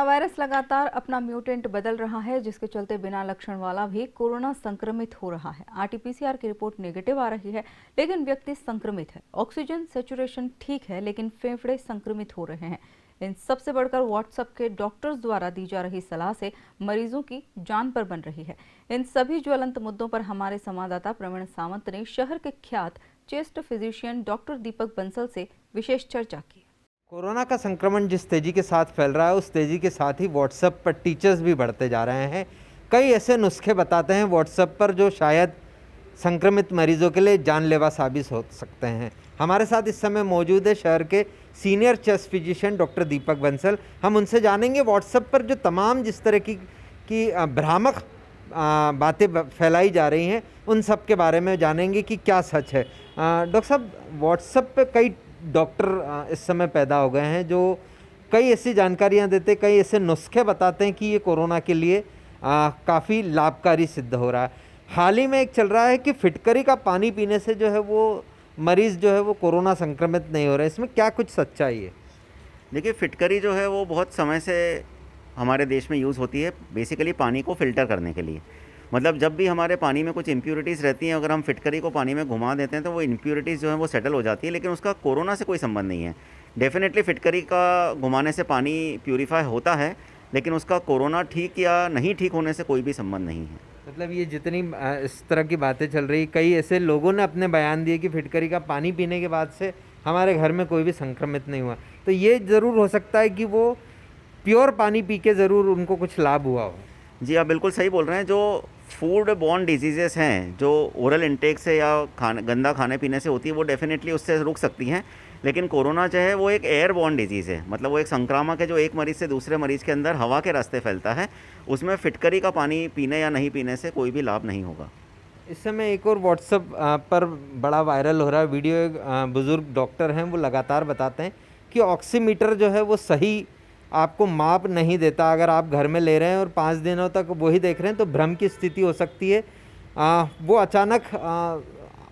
Virus लगातार अपना mutant बदल रहा है, जिसके चलते बिना लक्षण वाला भी कोरोना संक्रमित हो रहा है। आरटीपीसीआर की रिपोर्ट नेगेटिव आ रही है, लेकिन व्यक्ति संक्रमित है। ऑक्सीजन सैचुरेशन ठीक है, लेकिन फेफड़े संक्रमित हो रहे हैं। इन सबसे बढ़कर व्हाट्सएप के डॉक्टर्स द्वारा दी जा रही सलाह से मरीजों की जान पर बन रही है। इन सभी ज्वलंत मुद्दों पर हमारे संवाददाता प्रवीण सावंत ने शहर के ख्यात चेस्ट फिजिशियन डॉक्टर दीपक बंसल से विशेष चर्चा की। कोरोना का संक्रमण जिस तेज़ी के साथ फैल रहा है, उस तेज़ी के साथ ही व्हाट्सएप पर टीचर्स भी बढ़ते जा रहे हैं। कई ऐसे नुस्खे बताते हैं व्हाट्सएप पर जो शायद संक्रमित मरीजों के लिए जानलेवा साबित हो सकते हैं। हमारे साथ इस समय मौजूद है शहर के सीनियर चेस्ट फिजिशियन डॉक्टर दीपक बंसल। हम उनसे जानेंगे व्हाट्सएप पर जो तमाम जिस तरह की भ्रामक बातें फैलाई जा रही हैं, उन सब के बारे में जानेंगे कि क्या सच है। डॉक्टर साहब, व्हाट्सएप पे कई डॉक्टर इस समय पैदा हो गए हैं जो कई ऐसी जानकारियां देते, कई ऐसे नुस्खे बताते हैं कि ये कोरोना के लिए काफ़ी लाभकारी सिद्ध हो रहा है। हाल ही में एक चल रहा है कि फिटकरी का पानी पीने से जो है वो मरीज़ जो है वो कोरोना संक्रमित नहीं हो रहा है। इसमें क्या कुछ सच्चाई है? देखिए, फिटकरी जो है वो बहुत समय से हमारे देश में यूज़ होती है, बेसिकली पानी को फ़िल्टर करने के लिए। मतलब जब भी हमारे पानी में कुछ इम्प्योरिटीज़ रहती हैं, अगर हम फिटकरी को पानी में घुमा देते हैं तो वो इम्प्योरिटीज़ जो है वो सेटल हो जाती है, लेकिन उसका कोरोना से कोई संबंध नहीं है। डेफिनेटली फिटकरी का घुमाने से पानी प्यूरीफाई होता है, लेकिन उसका कोरोना ठीक या नहीं ठीक होने से कोई भी संबंध नहीं है। मतलब ये जितनी इस तरह की बातें चल रही, कई ऐसे लोगों ने अपने बयान दिए कि फिटकरी का पानी पीने के बाद से हमारे घर में कोई भी संक्रमित नहीं हुआ। तो ये ज़रूर हो सकता है कि वो प्योर पानी पी के ज़रूर उनको कुछ लाभ हुआ हो। जी, आप बिल्कुल सही बोल रहे हैं। जो फूड बॉर्न डिजीज़ेस हैं, जो ओरल इंटेक से या गंदा खाने पीने से होती है, वो डेफिनेटली उससे रुक सकती हैं। लेकिन कोरोना जो है वो एक एयर बॉर्न डिजीज़ है, मतलब वो एक संक्रामक है जो एक मरीज़ से दूसरे मरीज़ के अंदर हवा के रास्ते फैलता है। उसमें फिटकरी का पानी पीने या नहीं पीने से कोई भी लाभ नहीं होगा। इस समय एक और व्हाट्सएप पर बड़ा वायरल हो रहा है वीडियो। एक बुज़ुर्ग डॉक्टर हैं, वो लगातार बताते हैं कि ऑक्सीमीटर जो है वो सही आपको माप नहीं देता। अगर आप घर में ले रहे हैं और 5 दिनों तक वही देख रहे हैं तो भ्रम की स्थिति हो सकती है। वो अचानक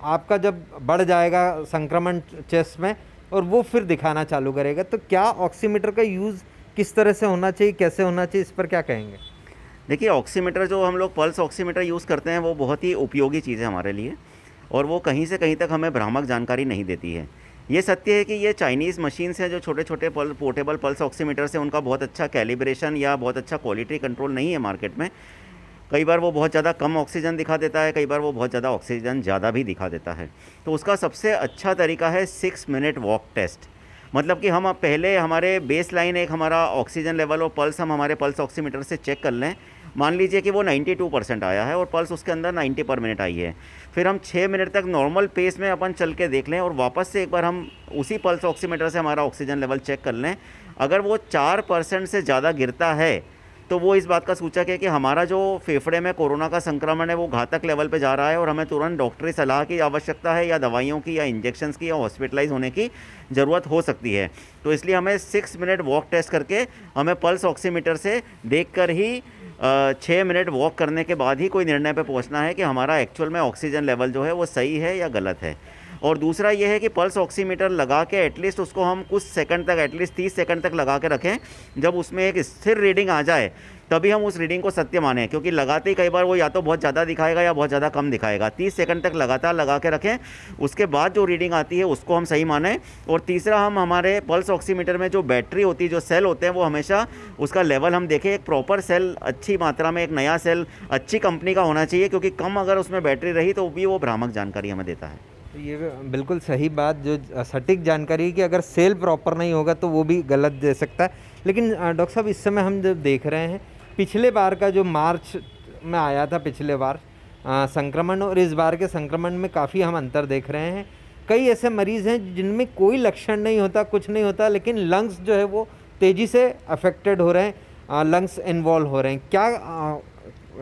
आपका जब बढ़ जाएगा संक्रमण चेस्ट में और वो फिर दिखाना चालू करेगा। तो क्या ऑक्सीमीटर का यूज़ किस तरह से होना चाहिए, कैसे होना चाहिए, इस पर क्या कहेंगे? देखिए, ऑक्सीमीटर जो हम लोग पल्स ऑक्सीमीटर यूज़ करते हैं वो बहुत ही उपयोगी चीज़ है हमारे लिए, और वो कहीं से कहीं तक हमें भ्रामक जानकारी नहीं देती है। ये सत्य है कि ये चाइनीज़ मशीन्स हैं जो छोटे छोटे पोर्टेबल पल्स ऑक्सीमीटर्स हैं, उनका बहुत अच्छा कैलिब्रेशन या बहुत अच्छा क्वालिटी कंट्रोल नहीं है मार्केट में। कई बार वो बहुत ज़्यादा कम ऑक्सीजन दिखा देता है, कई बार वो बहुत ज़्यादा ऑक्सीजन ज़्यादा भी दिखा देता है। तो उसका सबसे अच्छा तरीका है 6 मिनट वॉक टेस्ट। मतलब कि हम पहले हमारे बेस लाइन एक हमारा ऑक्सीजन लेवल और पल्स हम हमारे पल्स ऑक्सीमीटर से चेक कर लें। मान लीजिए कि वो 92% आया है और पल्स उसके अंदर 90 पर मिनट आई है। फिर हम 6 मिनट तक नॉर्मल पेस में अपन चल के देख लें और वापस से एक बार हम उसी पल्स ऑक्सीमीटर से हमारा ऑक्सीजन लेवल चेक कर लें। अगर वो 4% से ज़्यादा गिरता है तो वो इस बात का सूचक है कि हमारा जो फेफड़े में कोरोना का संक्रमण है वो घातक लेवल पे जा रहा है और हमें तुरंत डॉक्टरी सलाह की आवश्यकता है, या दवाइयों की, या इंजेक्शंस की, या हॉस्पिटलाइज होने की ज़रूरत हो सकती है। तो इसलिए हमें 6 मिनट वॉक टेस्ट करके हमें पल्स ऑक्सीमीटर से देखकर ही 6 मिनट वॉक करने के बाद ही कोई निर्णय पे पहुंचना है कि हमारा एक्चुअल में ऑक्सीजन लेवल जो है वो सही है या गलत है। और दूसरा ये है कि पल्स ऑक्सीमीटर लगा के एटलीस्ट उसको हम कुछ सेकंड तक, एटलीस्ट 30 सेकंड तक लगा के रखें। जब उसमें एक स्थिर रीडिंग आ जाए तभी हम उस रीडिंग को सत्य मानें, क्योंकि लगाते ही कई बार वो या तो बहुत ज़्यादा दिखाएगा या बहुत ज़्यादा कम दिखाएगा। 30 सेकंड तक लगातार लगा के रखें, उसके बाद जो रीडिंग आती है उसको हम सही मानें। और तीसरा, हम हमारे पल्स ऑक्सीमीटर में जो बैटरी होती है, जो सेल होते हैं, वो हमेशा उसका लेवल हम देखें। एक प्रॉपर सेल, अच्छी मात्रा में एक नया सेल अच्छी कंपनी का होना चाहिए, क्योंकि कम अगर उसमें बैटरी रही तो भी वो भ्रामक जानकारी हमें देता है। तो ये बिल्कुल सही बात, जो सटीक जानकारी है कि अगर सेल प्रॉपर नहीं होगा तो वो भी गलत दे सकता है। लेकिन डॉक्टर साहब, इस समय हम जब देख रहे हैं, पिछले बार का जो मार्च में आया था पिछले बार संक्रमण, और इस बार के संक्रमण में काफ़ी हम अंतर देख रहे हैं। कई ऐसे मरीज़ हैं जिनमें कोई लक्षण नहीं होता, कुछ नहीं होता, लेकिन लंग्स जो है वो तेज़ी से अफेक्टेड हो रहे हैं, लंग्स इन्वॉल्व हो रहे हैं। क्या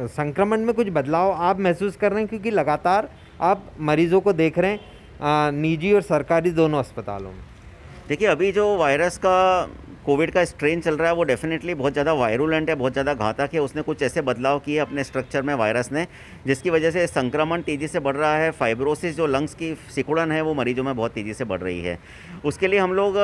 संक्रमण में कुछ बदलाव आप महसूस कर रहे हैं? क्योंकि लगातार आप मरीज़ों को देख रहे हैं निजी और सरकारी दोनों अस्पतालों में। देखिए, अभी जो वायरस का, कोविड का स्ट्रेन चल रहा है वो डेफिनेटली बहुत ज़्यादा वायरुलेंट है, बहुत ज़्यादा घातक है। उसने कुछ ऐसे बदलाव किए अपने स्ट्रक्चर में वायरस ने, जिसकी वजह से संक्रमण तेज़ी से बढ़ रहा है। फाइब्रोसिस, जो लंग्स की सिकुड़न है, वो मरीजों में बहुत तेज़ी से बढ़ रही है। उसके लिए हम लोग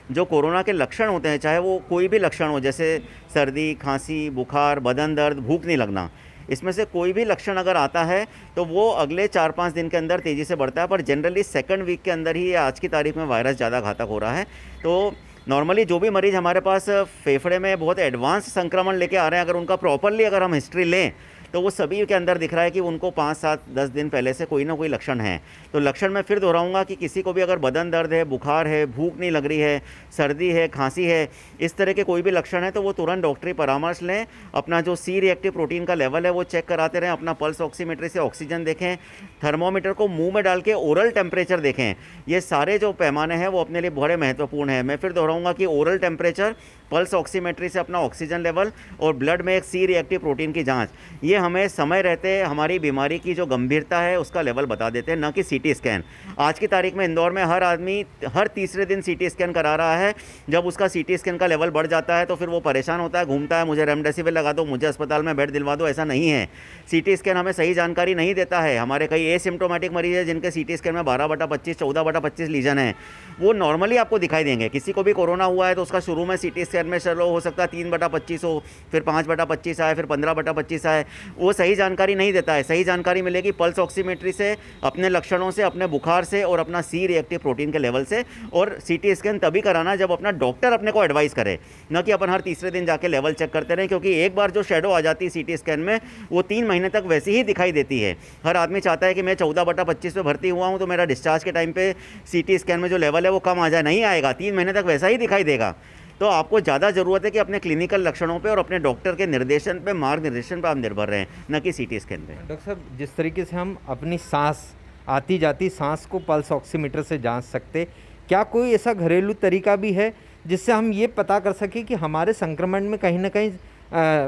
जो कोरोना के लक्षण होते हैं, चाहे वो कोई भी लक्षण हो, जैसे सर्दी, खांसी, बुखार, बदन दर्द, भूख नहीं लगना, इसमें से कोई भी लक्षण अगर आता है तो वो अगले 4-5 दिन के अंदर तेज़ी से बढ़ता है, पर जनरली सेकंड वीक के अंदर ही आज की तारीख में वायरस ज़्यादा घातक हो रहा है। तो नॉर्मली जो भी मरीज़ हमारे पास फेफड़े में बहुत एडवांस संक्रमण लेके आ रहे हैं, अगर उनका प्रॉपरली अगर हम हिस्ट्री लें तो वो सभी के अंदर दिख रहा है कि उनको 5, 7, 10 दिन पहले से कोई ना कोई लक्षण है। तो लक्षण मैं फिर दोहराऊंगा कि किसी को भी अगर बदन दर्द है, बुखार है, भूख नहीं लग रही है, सर्दी है, खांसी है, इस तरह के कोई भी लक्षण है तो वो तुरंत डॉक्टरी परामर्श लें। अपना जो सी रिएक्टिव प्रोटीन का लेवल है वो चेक कराते रहें, अपना पल्स ऑक्सीमीटर से ऑक्सीजन देखें, थर्मोमीटर को मुंह में डाल के ओरल टेम्परेचर देखें। ये सारे जो पैमाने हैं वो अपने लिए बड़े महत्वपूर्ण हैं। मैं फिर दोहराऊंगा कि ओरल टेम्परेचर, पल्स ऑक्सीमेट्री से अपना ऑक्सीजन लेवल और ब्लड में एक सी रिएक्टिव प्रोटीन की जांच, ये हमें समय रहते हमारी बीमारी की जो गंभीरता है उसका लेवल बता देते हैं, न कि सीटी स्कैन। आज की तारीख में इंदौर में हर आदमी हर तीसरे दिन सीटी स्कैन करा रहा है। जब उसका सीटी स्कैन का लेवल बढ़ जाता है तो फिर वो परेशान होता है, घूमता है, मुझे रेमडेसिविर लगा दो, मुझे अस्पताल में बेड दिलवा दो। ऐसा नहीं है, सीटी स्कैन हमें सही जानकारी नहीं देता है। हमारे कई एसिम्प्टोमेटिक मरीज है जिनके सीटी स्कैन में 12/25, 14/25 लीजन है, वो नॉर्मली आपको दिखाई देंगे। किसी को भी कोरोना हुआ है तो उसका शुरू में सीटी स्कैन में चलो हो सकता है 3/25 हो, फिर 5/25 आए, फिर 15/25 आए। वो सही जानकारी नहीं देता है। सही जानकारी मिलेगी पल्स ऑक्सीमेट्री से, अपने लक्षणों से, अपने बुखार से और अपना सी रिएक्टिव प्रोटीन के लेवल से। और सीटी स्कैन तभी कराना जब अपना डॉक्टर अपने को एडवाइस करे, न कि अपन हर तीसरे दिन जाके लेवल चेक करते रहें, क्योंकि एक बार जो शेडो आ जाती है सीटी स्कैन में वो 3 महीने तक वैसी ही दिखाई देती है। हर आदमी चाहता है कि मैं 14/25 पे भर्ती हुआ हूँ तो मेरा डिस्चार्ज के टाइम पे सीटी स्कैन में जो लेवल है वो कम आ जाए। नहीं आएगा, 3 महीने तक वैसा ही दिखाई देगा। तो आपको ज़्यादा ज़रूरत है कि अपने क्लिनिकल लक्षणों पे और अपने डॉक्टर के निर्देशन पे, मार्गदर्शन पे आप निर्भर रहें, न कि सीटी स्कैन पे। डॉक्टर साहब, जिस तरीके से हम अपनी सांस, आती जाती सांस को पल्स ऑक्सीमीटर से जांच सकते, क्या कोई ऐसा घरेलू तरीका भी है जिससे हम ये पता कर सकें कि हमारे संक्रमण में कहीं ना कहीं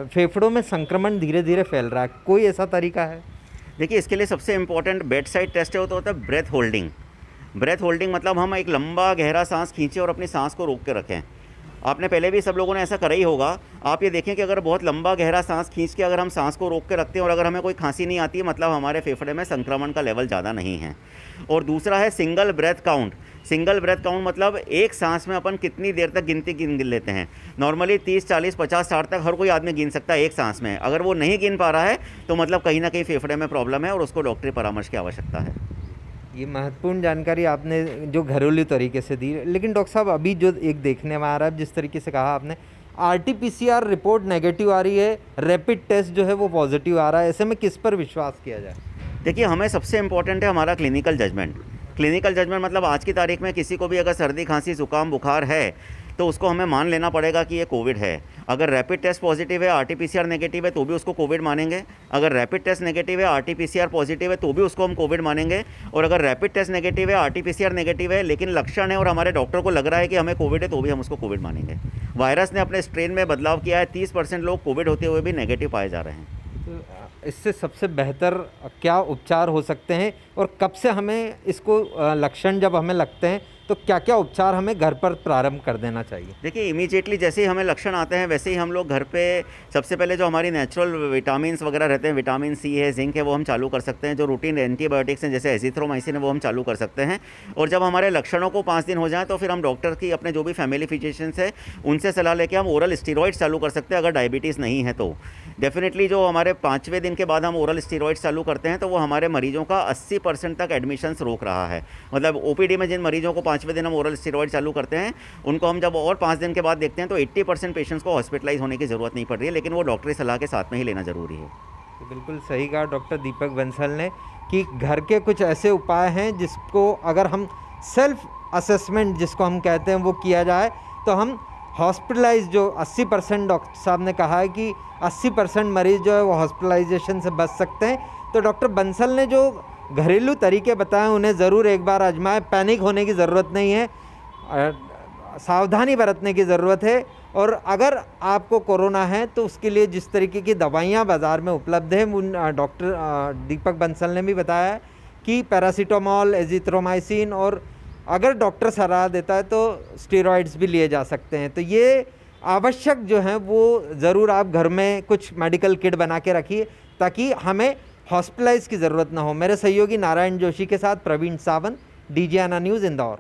फेफड़ों में संक्रमण धीरे धीरे फैल रहा है? कोई ऐसा तरीका है? देखिए, इसके लिए सबसे इंपॉर्टेंट बेड साइड टेस्ट है, वो तो होता है ब्रेथ होल्डिंग। ब्रेथ होल्डिंग मतलब हम एक लंबा गहरा सांस खींचें और अपनी सांस को रोक के रखें। आपने पहले भी सब लोगों ने ऐसा करा ही होगा। आप ये देखें कि अगर बहुत लंबा गहरा सांस खींच के अगर हम सांस को रोक के रखते हैं और अगर हमें कोई खांसी नहीं आती है, मतलब हमारे फेफड़े में संक्रमण का लेवल ज़्यादा नहीं है। और दूसरा है single breath count. Single breath count मतलब एक सांस में अपन कितनी देर तक गिनती गिन लेते हैं। नॉर्मली 30, 40, 50, 60 तक हर कोई आदमी गिन सकता है एक सांस में। अगर वो नहीं गिन पा रहा है तो मतलब कहीं ना कहीं फेफड़े में प्रॉब्लम है और उसको डॉक्टरी परामर्श की आवश्यकता है। ये महत्वपूर्ण जानकारी आपने जो घरेलू तरीके से दी। लेकिन डॉक्टर साहब, अभी जो एक देखने में आ रहा है, जिस तरीके से कहा आपने, RT-PCR रिपोर्ट नेगेटिव आ रही है, रैपिड टेस्ट जो है वो पॉजिटिव आ रहा है, ऐसे में किस पर विश्वास किया जाए? देखिए, हमें सबसे इम्पॉर्टेंट है हमारा क्लिनिकल जजमेंट। क्लिनिकल जजमेंट मतलब आज की तारीख में किसी को भी अगर सर्दी, खांसी, जुकाम, बुखार है तो उसको हमें मान लेना पड़ेगा कि ये कोविड है। अगर रैपिड टेस्ट पॉजिटिव है, RT-PCR नेगेटिव है तो भी उसको कोविड मानेंगे। अगर रैपिड टेस्ट नेगेटिव है, RT-PCR पॉजिटिव है तो भी उसको हम कोविड मानेंगे। और अगर रैपिड टेस्ट नेगेटिव है, RT-PCR नेगेटिव है लेकिन लक्षण है और हमारे डॉक्टर को लग रहा है कि हमें कोविड है तो भी हम उसको कोविड मानेंगे। वायरस ने अपने स्ट्रेन में बदलाव किया है, 30% लोग कोविड होते हुए भी नेगेटिव पाए जा रहे हैं। तो इससे सबसे बेहतर क्या उपचार हो सकते हैं और कब से हमें इसको लक्षण जब हमें लगते हैं तो क्या क्या उपचार हमें घर पर प्रारंभ कर देना चाहिए? देखिए, इमीडिएटली जैसे ही हमें लक्षण आते हैं वैसे ही हम लोग घर पे सबसे पहले जो हमारी नेचुरल विटामिन्स वगैरह रहते हैं, विटामिन सी है, जिंक है, वो हम चालू कर सकते हैं। जो रूटीन एंटीबायोटिक्स हैं जैसे एजिथ्रोमाइसिन है वो हम चालू कर सकते हैं। और जब हमारे लक्षणों को 5 दिन हो जाए तो फिर हम डॉक्टर की, अपने जो भी फैमिली फिजिशियंस है उनसे सलाह लेके हम ओरल स्टीरॉइड्स चालू कर सकते हैं। अगर डायबिटीज़ नहीं है तो डेफिनेटली जो हमारे 5वें दिन के बाद हम ओरल स्टीरॉइड्स चालू करते हैं तो वो हमारे मरीजों का 80% तक एडमिशन्स रोक रहा है। मतलब ओपीडी में जिन मरीजों को 5वें दिन हम ओरल स्टीरॉइड चालू करते हैं उनको हम जब और 5 दिन के बाद देखते हैं तो 80% पेशेंट्स को हॉस्पिटलाइज होने की ज़रूरत नहीं पड़ रही है, लेकिन वो डॉक्टरी सलाह के साथ में ही लेना ज़रूरी है। तो बिल्कुल सही कहा डॉक्टर दीपक बंसल ने कि घर के कुछ ऐसे उपाय हैं जिसको अगर हम सेल्फ असेसमेंट जिसको हम कहते हैं वो किया जाए तो हम हॉस्पिटलाइज जो 80% डॉक्टर साहब ने कहा है कि 80% मरीज़ जो है वो हॉस्पिटलाइजेशन से बच सकते हैं। तो डॉक्टर बंसल ने जो घरेलू तरीके बताए उन्हें ज़रूर एक बार आजमाएं। पैनिक होने की ज़रूरत नहीं है, सावधानी बरतने की ज़रूरत है। और अगर आपको कोरोना है तो उसके लिए जिस तरीके की दवाइयाँ बाज़ार में उपलब्ध हैं उन डॉक्टर दीपक बंसल ने भी बताया कि पैरासीटामोल, एजिथ्रोमाइसिन और अगर डॉक्टर सलाह देता है तो स्टेरॉइड्स भी लिए जा सकते हैं। तो ये आवश्यक जो हैं वो ज़रूर आप घर में कुछ मेडिकल किट बना के रखिए ताकि हमें हॉस्पिटलाइज की ज़रूरत ना हो। मेरे सहयोगी नारायण जोशी के साथ प्रवीण सावंत, DGNA न्यूज़, इंदौर।